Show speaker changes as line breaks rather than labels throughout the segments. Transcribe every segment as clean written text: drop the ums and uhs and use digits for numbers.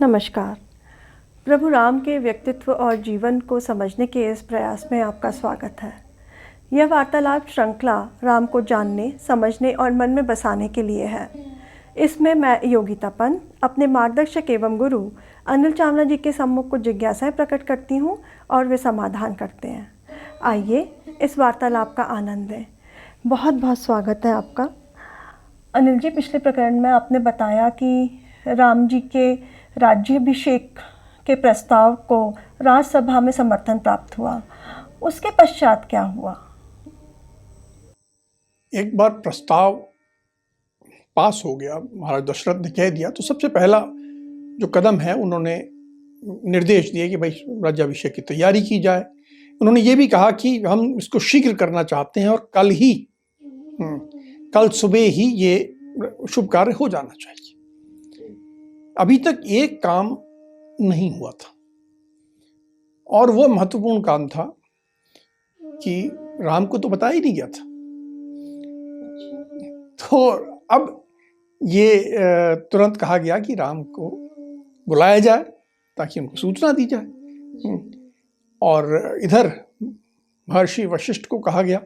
नमस्कार। प्रभु राम के व्यक्तित्व और जीवन को समझने के इस प्रयास में आपका स्वागत है। यह वार्तालाप श्रृंखला राम को जानने, समझने और मन में बसाने के लिए है। इसमें मैं योगिता पंत अपने मार्गदर्शक एवं गुरु अनिल चावला जी के सम्मुख कुछ जिज्ञासाएं प्रकट करती हूँ और वे समाधान करते हैं। आइए इस वार्तालाप का आनंद लें। बहुत बहुत स्वागत है आपका। अनिल जी, पिछले प्रकरण में आपने बताया कि राम जी के राज्याभिषेक के प्रस्ताव को राज्यसभा में समर्थन प्राप्त हुआ। उसके पश्चात क्या हुआ?
एक बार प्रस्ताव पास हो गया, महाराज दशरथ ने कह दिया, तो सबसे पहला जो कदम है उन्होंने निर्देश दिए कि भाई राज्याभिषेक की तैयारी की जाए। उन्होंने ये भी कहा कि हम इसको शीघ्र करना चाहते हैं और कल सुबह ही ये शुभ कार्य हो जाना चाहिए। अभी तक एक काम नहीं हुआ था और वो महत्वपूर्ण काम था कि राम को तो बताया ही नहीं गया था। तो अब ये तुरंत कहा गया कि राम को बुलाया जाए ताकि उनको सूचना दी जाए। और इधर महर्षि वशिष्ठ को कहा गया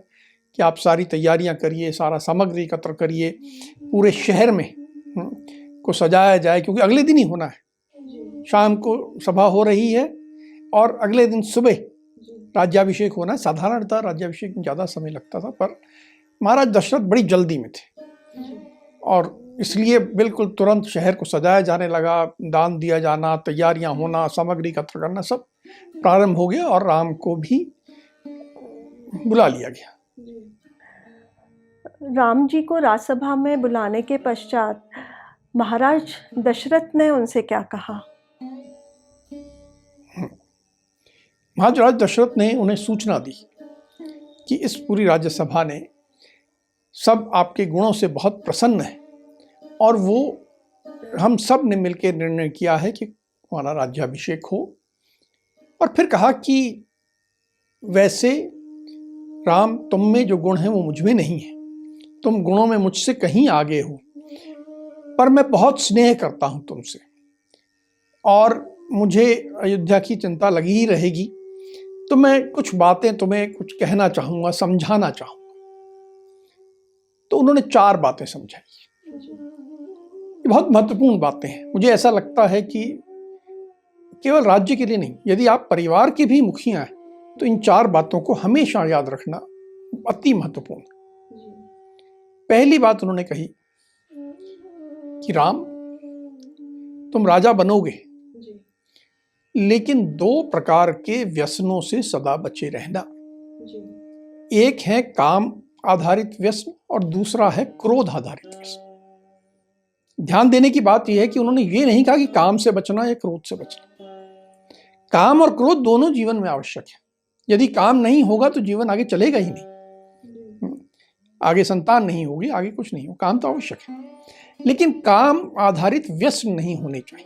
कि आप सारी तैयारियां करिए, सारा सामग्री एकत्र करिए, पूरे शहर में को सजाया जाए, क्योंकि अगले दिन ही होना है। शाम को सभा हो रही है और अगले दिन सुबह राज्याभिषेक होना है। साधारणतः राज्याभिषेक में ज़्यादा समय लगता था, पर महाराज दशरथ बड़ी जल्दी में थे और इसलिए बिल्कुल तुरंत शहर को सजाया जाने लगा। दान दिया जाना, तैयारियां होना, सामग्री एकत्र करना, सब प्रारंभ हो गया और राम को भी बुला लिया गया।
राम जी को राज्यसभा में बुलाने के पश्चात महाराज दशरथ ने उनसे क्या कहा?
महाराज दशरथ ने उन्हें सूचना दी कि इस पूरी राज्यसभा ने सब आपके गुणों से बहुत प्रसन्न है और वो हम सब ने मिलकर निर्णय किया है कि हमारा राज्याभिषेक हो। और फिर कहा कि वैसे राम, तुम में जो गुण हैं वो मुझ में नहीं है, तुम गुणों में मुझसे कहीं आगे हो, पर मैं बहुत स्नेह करता हूं तुमसे और मुझे अयोध्या की चिंता लगी ही रहेगी, तो मैं कुछ बातें तुम्हें कुछ कहना चाहूंगा, समझाना चाहूंगा। तो उन्होंने 4 बातें समझाई। ये बहुत महत्वपूर्ण बातें हैं। मुझे ऐसा लगता है कि केवल राज्य के लिए नहीं, यदि आप परिवार के भी मुखिया हैं तो इन 4 बातों को हमेशा याद रखना अति महत्वपूर्ण। पहली बात उन्होंने कही कि राम, तुम राजा बनोगे, लेकिन 2 प्रकार के व्यसनों से सदा बचे रहना। एक है काम आधारित व्यसन और दूसरा है क्रोध आधारित व्यसन। ध्यान देने की बात यह है कि उन्होंने ये नहीं कहा कि काम से बचना या क्रोध से बचना। काम और क्रोध दोनों जीवन में आवश्यक है। यदि काम नहीं होगा तो जीवन आगे चलेगा ही नहीं, आगे संतान नहीं होगी, आगे कुछ नहीं होगा। काम तो आवश्यक है, लेकिन काम आधारित व्यसन नहीं होने चाहिए।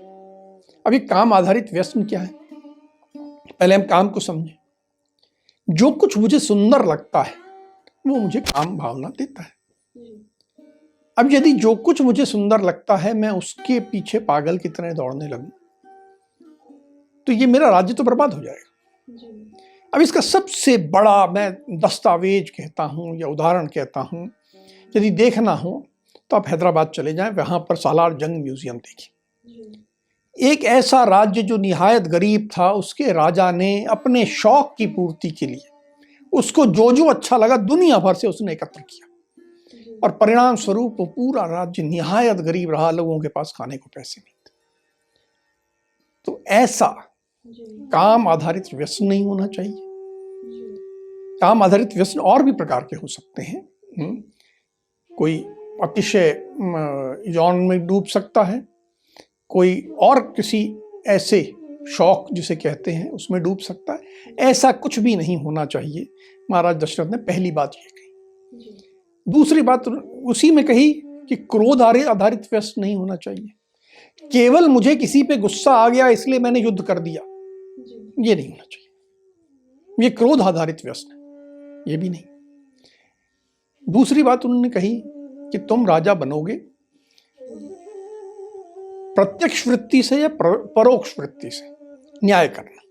अभी काम आधारित व्यसन क्या है, पहले हम काम को समझें। जो कुछ मुझे सुंदर लगता है वो मुझे काम भावना देता है। अब यदि जो कुछ मुझे सुंदर लगता है मैं उसके पीछे पागल की तरह दौड़ने लगूं तो ये मेरा राज्य तो बर्बाद हो जाएगा। अब इसका सबसे बड़ा मैं दस्तावेज कहता हूं या उदाहरण कहता हूं, यदि देखना हो तो आप हैदराबाद चले जाएं, वहां पर सालार जंग म्यूजियम देखिए। एक ऐसा राज्य जो निहायत गरीब था, उसके राजा ने अपने शौक की पूर्ति के लिए उसको जो जो अच्छा लगा दुनिया भर से उसने एकत्र किया और परिणाम स्वरूप वो पूरा राज्य निहायत गरीब रहा, लोगों के पास खाने को पैसे नहीं थे। तो ऐसा काम आधारित व्यसन नहीं होना चाहिए। काम आधारित व्यसन और भी प्रकार के हो सकते हैं। कोई अतिशय यौन में डूब सकता है, कोई और किसी ऐसे शौक जिसे कहते हैं उसमें डूब सकता है। ऐसा कुछ भी नहीं होना चाहिए। महाराज दशरथ ने पहली बात ये कही। दूसरी बात उसी में कही कि क्रोध आधारित व्यसन नहीं होना चाहिए। केवल मुझे किसी पे गुस्सा आ गया इसलिए मैंने युद्ध कर दिया, ये नहीं होना चाहिए। ये क्रोध आधारित व्यसन है, ये भी नहीं। दूसरी बात उन्होंने कही कि तुम राजा बनोगे प्रत्यक्ष वृत्ति से या परोक्ष वृत्ति से न्याय करना।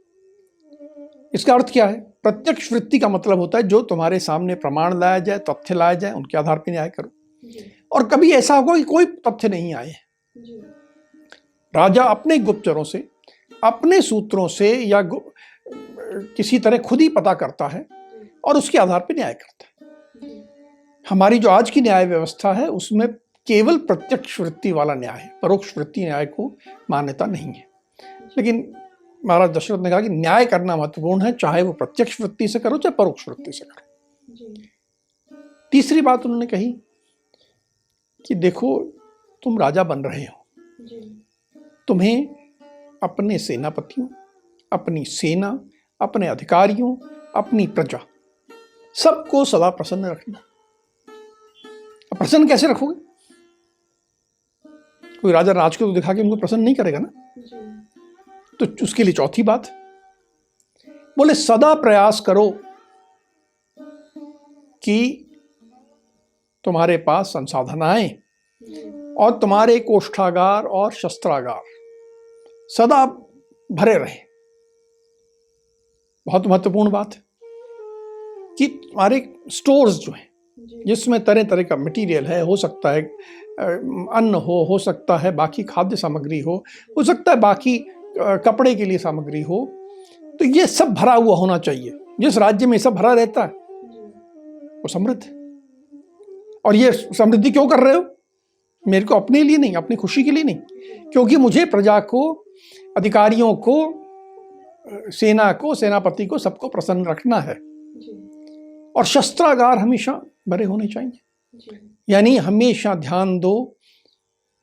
इसका अर्थ क्या है? प्रत्यक्ष वृत्ति का मतलब होता है जो तुम्हारे सामने प्रमाण लाया जाए, तथ्य लाया जाए, उनके आधार पर न्याय करो। और कभी ऐसा होगा कि कोई तथ्य नहीं आए, राजा अपने गुप्तचरों से, अपने सूत्रों से या किसी तरह खुद ही पता करता है और उसके आधार पर न्याय करता है। हमारी जो आज की न्याय व्यवस्था है उसमें केवल प्रत्यक्ष वृत्ति वाला न्याय है, परोक्ष वृत्ति न्याय को मान्यता नहीं है। लेकिन महाराज दशरथ ने कहा कि न्याय करना महत्वपूर्ण है, चाहे वो प्रत्यक्ष वृत्ति से करो चाहे परोक्ष वृत्ति से करो। तीसरी बात उन्होंने कही कि देखो तुम राजा बन रहे हो, तुम्हें अपने सेनापतियों, अपनी सेना, अपने अधिकारियों, अपनी प्रजा सबको सदा प्रसन्न रखना। अब प्रसन्न कैसे रखोगे? कोई राजा राज को तो दिखा के उनको प्रसन्न नहीं करेगा ना। तो उसके लिए चौथी बात बोले, सदा प्रयास करो कि तुम्हारे पास संसाधन आए और तुम्हारे कोष्ठागार और शस्त्रागार सदा भरे रहे। बहुत महत्वपूर्ण बात है कि तुम्हारे स्टोर्स जो हैं जिसमें तरह तरह का मटेरियल है, हो सकता है अन्न हो सकता है बाकी खाद्य सामग्री हो सकता है बाकी कपड़े के लिए सामग्री हो, तो ये सब भरा हुआ होना चाहिए। जिस राज्य में सब भरा रहता है वो समृद्ध है। और ये समृद्धि क्यों कर रहे हो? मेरे को अपने लिए नहीं, अपनी खुशी के लिए नहीं, क्योंकि मुझे प्रजा को, अधिकारियों को, सेना को, सेनापति को, सबको प्रसन्न रखना है। और शस्त्रागार हमेशा भरे होने चाहिए, यानी हमेशा ध्यान दो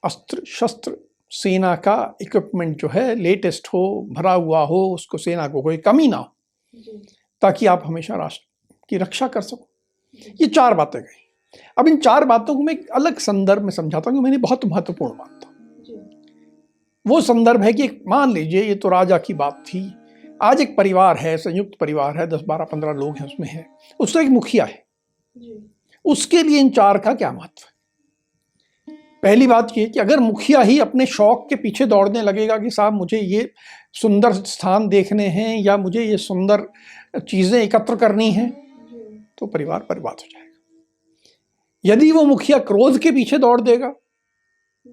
अस्त्र शस्त्र सेना का इक्विपमेंट जो है लेटेस्ट हो, भरा हुआ हो, उसको सेना को कोई कमी ना हो, ताकि आप हमेशा राष्ट्र की रक्षा कर सको। ये चार बातें गई। अब इन चार बातों को मैं एक अलग संदर्भ में समझाता हूँ कि मैंने बहुत महत्वपूर्ण बात था। वो संदर्भ है कि मान लीजिए ये तो राजा की बात थी, आज एक परिवार है, संयुक्त परिवार है, 10, 12, 15 लोग हैं उसमें है, उसका एक मुखिया है। उसके लिए इन चार का क्या महत्व है? पहली बात ये कि अगर मुखिया ही अपने शौक के पीछे दौड़ने लगेगा कि साहब मुझे ये सुंदर स्थान देखने हैं या मुझे ये सुंदर चीजें एकत्र करनी हैं, तो परिवार बर्बाद हो जाएगा। यदि वो मुखिया क्रोध के पीछे दौड़ देगा,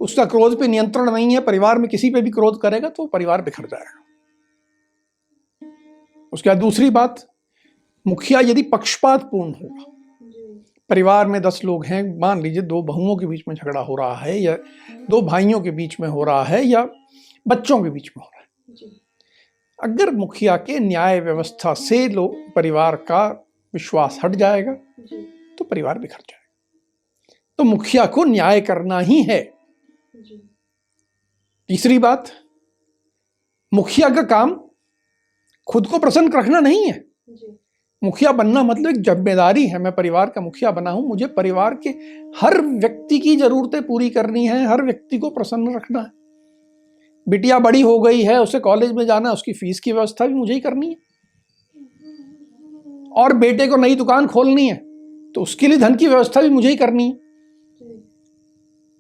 उसका क्रोध पे नियंत्रण नहीं है, परिवार में किसी पे भी क्रोध करेगा तो परिवार बिखर जाएगा। उसके बाद दूसरी बात, मुखिया यदि पक्षपातपूर्ण होगा, परिवार में 10 लोग हैं, मान लीजिए 2 बहुओं के बीच में झगड़ा हो रहा है या 2 भाइयों के बीच में हो रहा है या बच्चों के बीच में हो रहा है, अगर मुखिया के न्याय व्यवस्था से लोग परिवार का विश्वास हट जाएगा तो परिवार बिखर जाएगा। तो मुखिया को न्याय करना ही है। तीसरी बात, मुखिया का काम खुद को प्रसन्न रखना नहीं है। मुखिया बनना मतलब एक जिम्मेदारी है। मैं परिवार का मुखिया बना हूं, मुझे परिवार के हर व्यक्ति की जरूरतें पूरी करनी है, हर व्यक्ति को प्रसन्न रखना है। बिटिया बड़ी हो गई है, उसे कॉलेज में जाना, उसकी फीस की व्यवस्था भी मुझे ही करनी है। और बेटे को नई दुकान खोलनी है तो उसके लिए धन की व्यवस्था भी मुझे ही करनी है।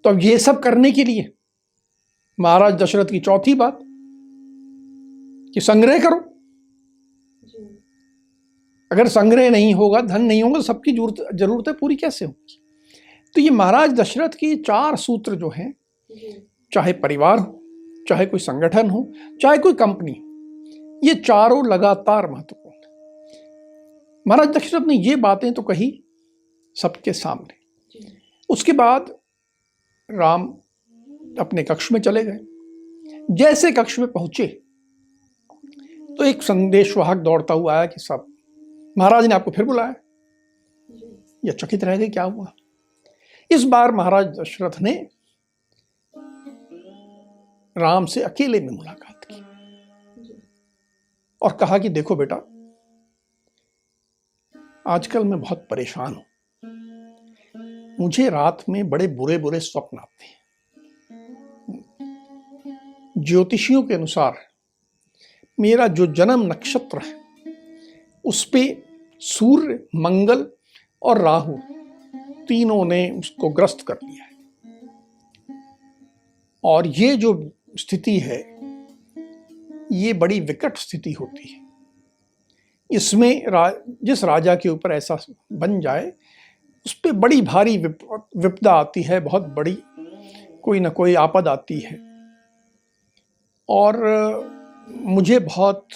तो अब ये सब करने के लिए महाराज दशरथ की चौथी बात कि संग्रह करो। अगर संग्रह नहीं होगा, धन नहीं होगा, तो सबकी जरूरतें पूरी कैसे होंगी? तो ये महाराज दशरथ की 4 सूत्र जो हैं, चाहे परिवार हो, चाहे कोई संगठन हो, चाहे कोई कंपनी हो, ये चारों लगातार महत्वपूर्ण है। महाराज दशरथ ने ये बातें तो कही सबके सामने। उसके बाद राम अपने कक्ष में चले गए। जैसे कक्ष में पहुंचे तो एक संदेशवाहक दौड़ता हुआ आया कि साहब महाराज ने आपको फिर बुलाया। या चकित रह गए, क्या हुआ? इस बार महाराज दशरथ ने राम से अकेले में मुलाकात की और कहा कि देखो बेटा, आजकल मैं बहुत परेशान हूं, मुझे रात में बड़े बुरे बुरे स्वप्न आते हैं। ज्योतिषियों के अनुसार मेरा जो जन्म नक्षत्र है उस पे सूर्य, मंगल और राहु तीनों ने उसको ग्रस्त कर लिया है। और ये जो स्थिति है ये बड़ी विकट स्थिति होती है। इसमें जिस राजा के ऊपर ऐसा बन जाए उस पर बड़ी भारी विपदा आती है, बहुत बड़ी कोई ना कोई आपद आती है। और मुझे बहुत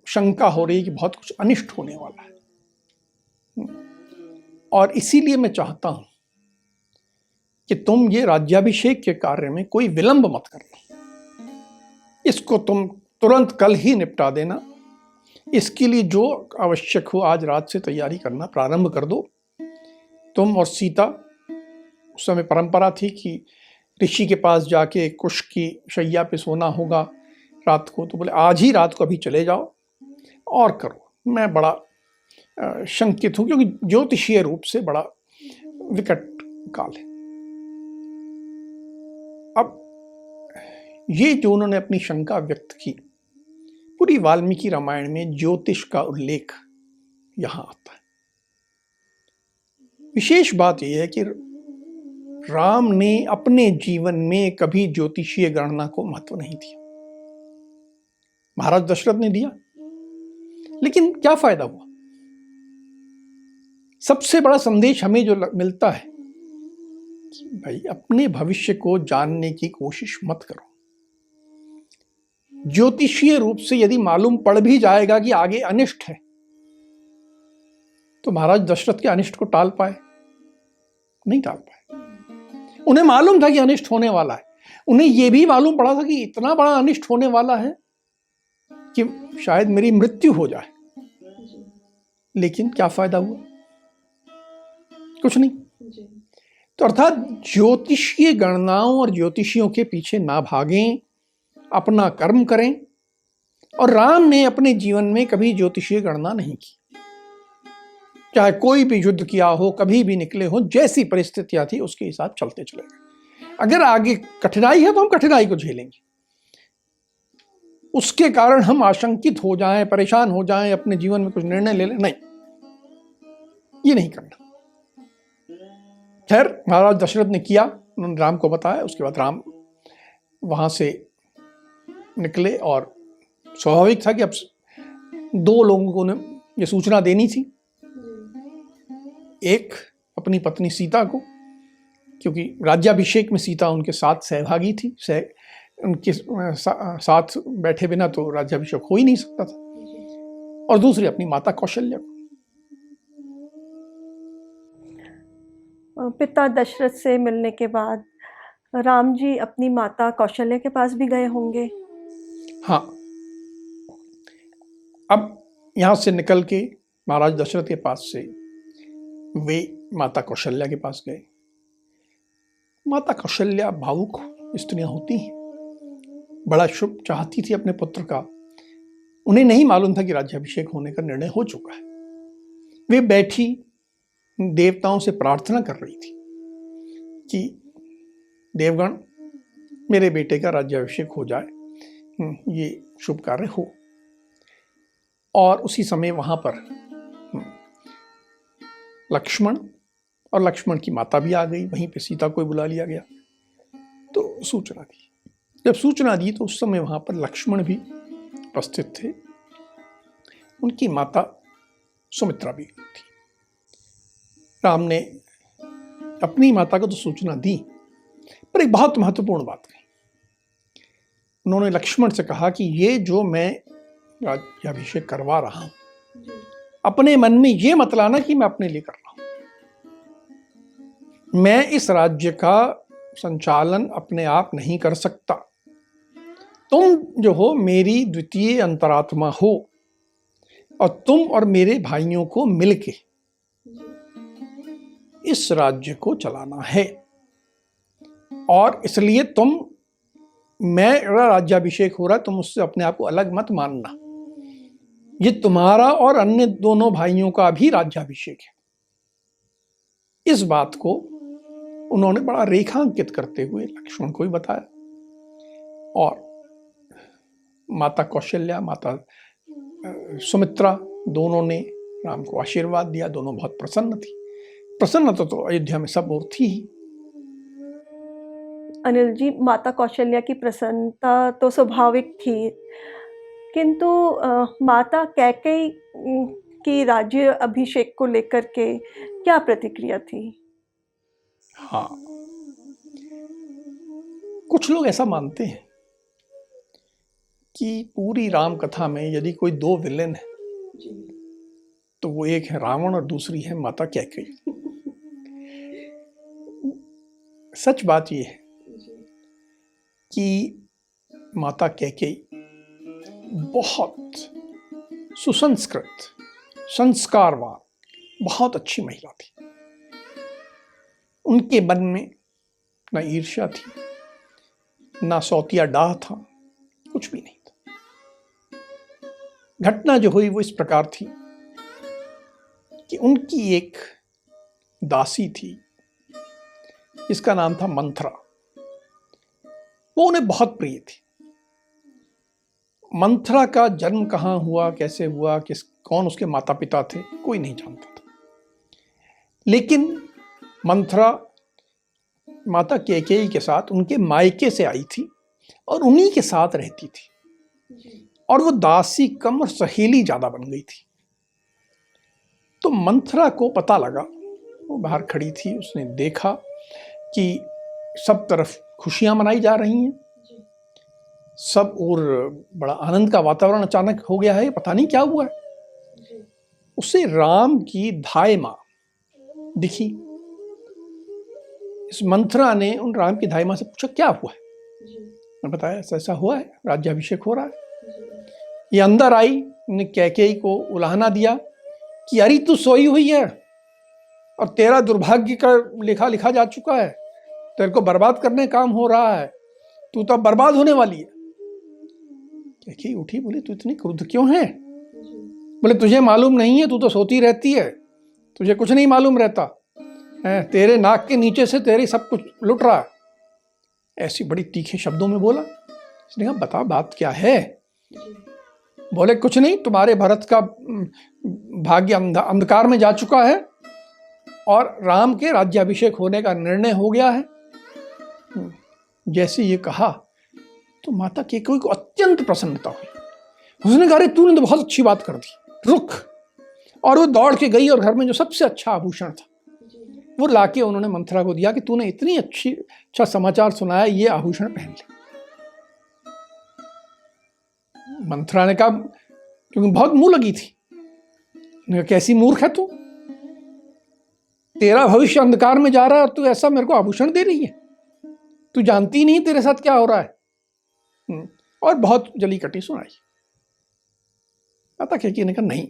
शंका हो रही है कि बहुत कुछ अनिष्ट होने वाला है। और इसीलिए मैं चाहता हूं कि तुम ये राज्याभिषेक के कार्य में कोई विलंब मत करना, इसको तुम तुरंत कल ही निपटा देना। इसके लिए जो आवश्यक हो आज रात से तैयारी करना प्रारंभ कर दो। तुम और सीता, उस समय परंपरा थी कि ऋषि के पास जाके कुश की शैया पे सोना होगा रात को, तो बोले आज ही रात को अभी चले जाओ और करो। मैं बड़ा शंकित हूं क्योंकि ज्योतिषीय रूप से बड़ा विकट काल है। अब ये जो उन्होंने अपनी शंका व्यक्त की, पूरी वाल्मीकि रामायण में ज्योतिष का उल्लेख यहां आता है। विशेष बात यह है कि राम ने अपने जीवन में कभी ज्योतिषीय गणना को महत्व नहीं दिया। महाराज दशरथ ने दिया, लेकिन क्या फायदा हुआ? सबसे बड़ा संदेश हमें जो मिलता है कि भाई अपने भविष्य को जानने की कोशिश मत करो। ज्योतिषीय रूप से यदि मालूम पड़ भी जाएगा कि आगे अनिष्ट है, तो महाराज दशरथ के अनिष्ट को टाल पाए? नहीं टाल पाए। उन्हें मालूम था कि अनिष्ट होने वाला है। उन्हें यह भी मालूम पड़ा था कि इतना बड़ा अनिष्ट होने वाला है कि शायद मेरी मृत्यु हो जाए। लेकिन क्या फायदा हुआ? कुछ नहीं। तो अर्थात ज्योतिषीय गणनाओं और ज्योतिषियों के पीछे ना भागें, अपना कर्म करें। और राम ने अपने जीवन में कभी ज्योतिषीय गणना नहीं की। चाहे कोई भी युद्ध किया हो, कभी भी निकले हो, जैसी परिस्थितियां थी उसके हिसाब चलते चले गए। अगर आगे कठिनाई है तो हम कठिनाई को झेलेंगे। उसके कारण हम आशंकित हो जाएं, परेशान हो जाएं, अपने जीवन में कुछ निर्णय ले लें, नहीं, ये नहीं करना। खैर महाराज दशरथ ने किया, उन्होंने राम को बताया। उसके बाद राम वहां से निकले और स्वाभाविक था कि अब दो लोगों को ने यह सूचना देनी थी। एक अपनी पत्नी सीता को, क्योंकि राज्याभिषेक में सीता उनके साथ सहभागी थी, उनके साथ बैठे बिना तो राज्याभिषेक हो ही नहीं सकता था। और दूसरी अपनी माता कौशल्या को।
पिता दशरथ से मिलने के बाद राम जी अपनी माता कौशल्या के पास भी गए होंगे।
हाँ, अब यहां से निकल के महाराज दशरथ के पास से वे माता कौशल्या के पास गए। माता कौशल्या भावुक स्त्रियां होती हैं, बड़ा शुभ चाहती थी अपने पुत्र का। उन्हें नहीं मालूम था कि राज्याभिषेक होने का निर्णय हो चुका है। वे बैठी देवताओं से प्रार्थना कर रही थी कि देवगण मेरे बेटे का राज्याभिषेक हो जाए, ये शुभ कार्य हो। और उसी समय वहां पर लक्ष्मण और लक्ष्मण की माता भी आ गई। वहीं पे सीता को बुला लिया गया। तो सूचना दी। जब सूचना दी तो उस समय वहां पर लक्ष्मण भी उपस्थित थे। उनकी माता सुमित्रा भी थी। राम ने अपनी माता को तो सूचना दी, पर एक बहुत महत्वपूर्ण बात कही। उन्होंने लक्ष्मण से कहा कि ये जो मैं राज्याभिषेक करवा रहा हूं, अपने मन में ये मत लाना कि मैं अपने लिए कर रहा हूं। मैं इस राज्य का संचालन अपने आप नहीं कर सकता। तुम जो हो मेरी द्वितीय अंतरात्मा हो, और तुम और मेरे भाइयों को मिलके इस राज्य को चलाना है। और इसलिए मेरा राज्याभिषेक हो रहा है, तुम उससे अपने आप को अलग मत मानना। ये तुम्हारा और अन्य दोनों भाइयों का भी राज्याभिषेक है। इस बात को उन्होंने बड़ा रेखांकित करते हुए लक्ष्मण को भी बताया। और माता कौशल्या, माता सुमित्रा दोनों ने राम को आशीर्वाद दिया। दोनों बहुत प्रसन्न थी प्रसन्नता तो अयोध्या में सब और थी ही।
अनिल जी, माता कौशल्या की प्रसन्नता तो स्वाभाविक थी, किंतु माता कैकेयी की राज्य अभिषेक को लेकर के क्या प्रतिक्रिया थी?
हाँ, कुछ लोग ऐसा मानते हैं कि पूरी राम कथा में यदि कोई दो विलेन है तो वो एक है रावण और दूसरी है माता कैकेयी। सच बात यह है कि माता कैकेयी बहुत सुसंस्कृत, संस्कारवान, बहुत अच्छी महिला थी। उनके मन में न ईर्ष्या थी, ना सौतिया डाह था, कुछ भी नहीं था। घटना जो हुई वो इस प्रकार थी कि उनकी एक दासी थी जिसका नाम था मंथरा। वो उन्हें बहुत प्रिय थी। मंथरा का जन्म कहाँ हुआ, कैसे हुआ, कौन उसके माता पिता थे, कोई नहीं जानता था। लेकिन मंथरा माता कैकेयी के साथ उनके मायके से आई थी और उन्हीं के साथ रहती थी, और वो दासी कम और सहेली ज्यादा बन गई थी। तो मंथरा को पता लगा, वो बाहर खड़ी थी, उसने देखा कि सब तरफ खुशियां मनाई जा रही हैं, सब और बड़ा आनंद का वातावरण अचानक हो गया है, पता नहीं क्या हुआ है। उसे राम की धाय मां दिखी। इस मंथरा ने उन राम की धाय मां से पूछा क्या हुआ है। मैं बताया ऐसा ऐसा हुआ है, राज्याभिषेक हो रहा है। ये अंदर आई, ने कैकेयी को उलाहना दिया कि अरे तू सोई हुई है और तेरा दुर्भाग्य का लिखा लिखा जा चुका है, तेरे को बर्बाद करने काम हो रहा है, तू तो बर्बाद होने वाली है। कैकेयी उठी, बोली तू इतनी क्रुद्ध क्यों है? बोले तुझे मालूम नहीं है, तू तो सोती रहती है, तुझे कुछ नहीं मालूम रहता है, तेरे नाक के नीचे से तेरे सब कुछ लुट रहा है। ऐसी बड़ी तीखे शब्दों में बोला। उसने कहा बता बात क्या है। बोले कुछ नहीं, तुम्हारे भरत का भाग्य अंधकार में जा चुका है और राम के राज्याभिषेक होने का निर्णय हो गया है। जैसे ये कहा तो माता कैकेयी को अत्यंत प्रसन्नता हुई। उसने कहा तूने तो बहुत अच्छी बात कर दी, रुक। और वो दौड़ के गई और घर में जो सबसे अच्छा आभूषण था वो लाके उन्होंने मंथरा को दिया कि तूने इतनी अच्छा समाचार सुनाया, ये आभूषण पहन ले। मंथरा ने कहा, क्योंकि बहुत मुंह लगी थी, कैसी मूर्ख है तू, तेरा भविष्य अंधकार में जा रहा है और तू ऐसा मेरे को आभूषण दे रही है, तू जानती नहीं तेरे साथ क्या हो रहा है। और बहुत जली कटी सुनाई। माता कैकेयी ने कहा नहीं,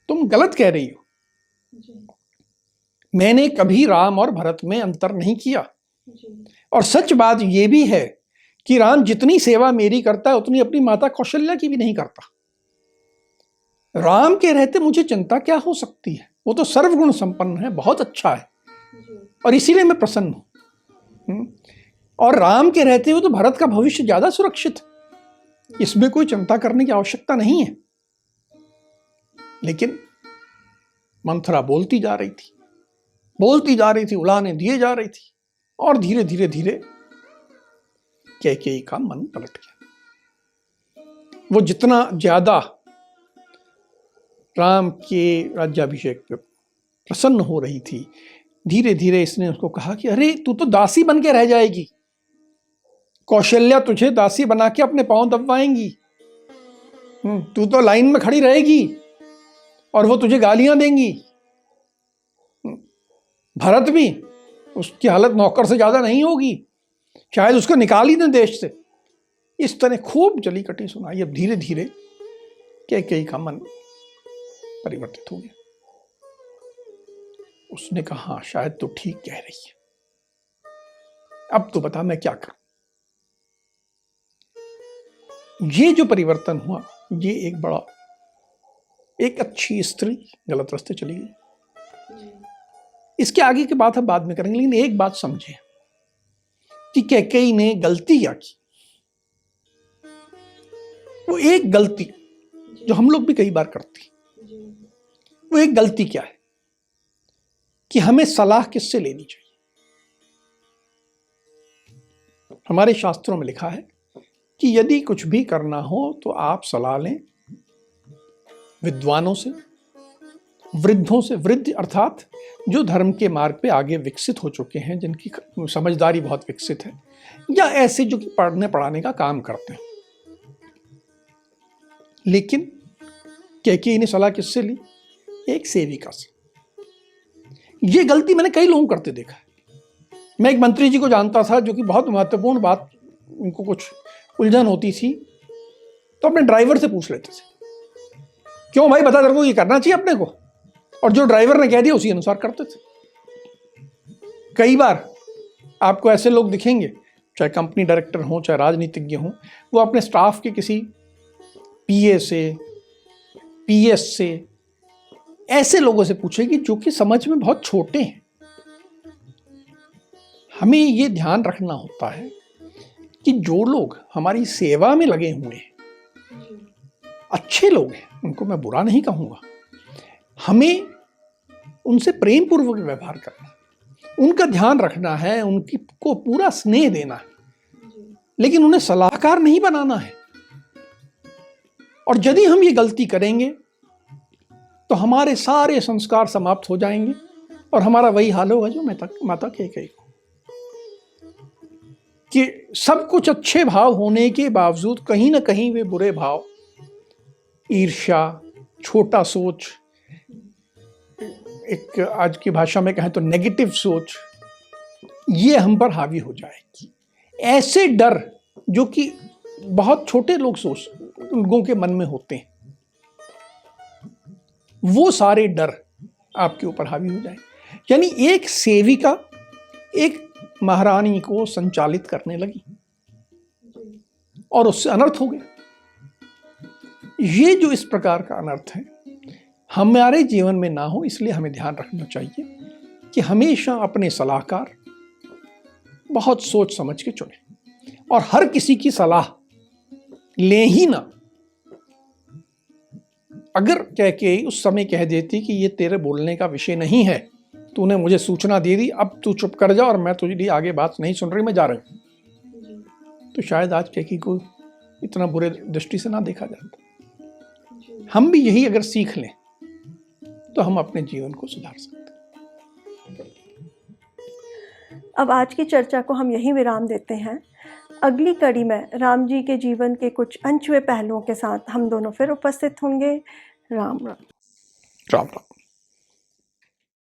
तुम गलत कह रही हो, मैंने कभी राम और भरत में अंतर नहीं किया। और सच बात यह भी है कि राम जितनी सेवा मेरी करता है उतनी अपनी माता कौशल्या की भी नहीं करता। राम के रहते मुझे चिंता क्या हो सकती है, वो तो सर्वगुण संपन्न है, बहुत अच्छा है, और इसीलिए मैं प्रसन्न हूं। और राम के रहते हुए तो भरत का भविष्य ज्यादा सुरक्षित है, इसमें कोई चिंता करने की आवश्यकता नहीं है। लेकिन मंथरा बोलती जा रही थी, उलाहने दिए जा रही थी, और धीरे धीरे धीरे कैकेयी का मन पलट गया। वो जितना ज्यादा राम के राज्याभिषेक पे प्रसन्न हो रही थी, धीरे धीरे इसने उसको कहा कि अरे तू तो दासी बन के रह जाएगी, कौशल्या तुझे दासी बना के अपने पांव दबवाएंगी, तू तो लाइन में खड़ी रहेगी और वो तुझे गालियां देंगी। भरत भी, उसकी हालत नौकर से ज्यादा नहीं होगी, शायद उसको निकाल ही दें देश से। इस तरह खूब जली कटी सुनाई। अब धीरे धीरे कैकेयी का मन परिवर्तित हो गया। उसने कहा हाँ शायद तो ठीक कह रही है, अब तो बता मैं क्या करूं। ये जो परिवर्तन हुआ, ये एक अच्छी स्त्री गलत रास्ते चली गई। इसके आगे की बात हम बाद में करेंगे, लेकिन एक बात समझे कि कैकेयी ने गलती क्या की। वो एक गलती जो हम लोग भी कई बार करते हैं, वो एक गलती क्या है कि हमें सलाह किससे लेनी चाहिए। हमारे शास्त्रों में लिखा है कि यदि कुछ भी करना हो तो आप सलाह लें विद्वानों से, वृद्धों से। वृद्ध अर्थात जो धर्म के मार्ग पे आगे विकसित हो चुके हैं, जिनकी समझदारी बहुत विकसित है, या ऐसे जो कि पढ़ने पढ़ाने का काम करते हैं। लेकिन कैकेयी ने सलाह किससे ली? एक सेविका से। ये गलती मैंने कई लोगों को करते देखा है। मैं एक मंत्री जी को जानता था जो कि बहुत महत्वपूर्ण बात, उनको कुछ उलझन होती थी तो अपने ड्राइवर से पूछ लेते थे, क्यों भाई बता, तेरे को ये करना चाहिए अपने को, और जो ड्राइवर ने कह दिया उसी अनुसार करते थे। कई बार आपको ऐसे लोग दिखेंगे, चाहे कंपनी डायरेक्टर हो, चाहे राजनीतिज्ञ हो, वो अपने स्टाफ के किसी पीए से, पीएस से, ऐसे लोगों से पूछेगी जो कि समझ में बहुत छोटे हैं। हमें ये ध्यान रखना होता है कि जो लोग हमारी सेवा में लगे हुए हैं, अच्छे लोग हैं, उनको मैं बुरा नहीं कहूँगा, हमें उनसे प्रेम पूर्वक व्यवहार करना, उनका ध्यान रखना है, उनकी को पूरा स्नेह देना है, लेकिन उन्हें सलाहकार नहीं बनाना है। और यदि हम ये गलती करेंगे तो हमारे सारे संस्कार समाप्त हो जाएंगे और हमारा वही हाल होगा जो माता कैकेयी को, कि सब कुछ अच्छे भाव होने के बावजूद कहीं ना कहीं वे बुरे भाव, ईर्ष्या, छोटा सोच, एक आज की भाषा में कहें तो नेगेटिव सोच, ये हम पर हावी हो जाएगी। ऐसे डर जो कि बहुत छोटे लोगों के मन में होते हैं, वो सारे डर आपके ऊपर हावी हो जाए। यानी एक सेविका एक महारानी को संचालित करने लगी और उससे अनर्थ हो गया। ये जो इस प्रकार का अनर्थ है हमारे जीवन में ना हो, इसलिए हमें ध्यान रखना चाहिए कि हमेशा अपने सलाहकार बहुत सोच समझ के चुने और हर किसी की सलाह ले ही ना। अगर कैकेयी उस समय कह देती कि ये तेरे बोलने का विषय नहीं है, तूने मुझे सूचना दे दी, अब तू चुप कर जा और मैं तुझे आगे बात नहीं सुन रही, मैं जा रही हूं, तो शायद आज कैकेयी को इतना बुरे दृष्टि से ना देखा जाता। हम भी यही अगर सीख लें तो हम अपने जीवन को सुधार सकते हैं।
अब आज की चर्चा को हम यहीं विराम देते हैं। अगली कड़ी में राम जी के जीवन के कुछ अनछुए पहलुओं के साथ हम दोनों फिर उपस्थित होंगे। राम राम।
राम राम।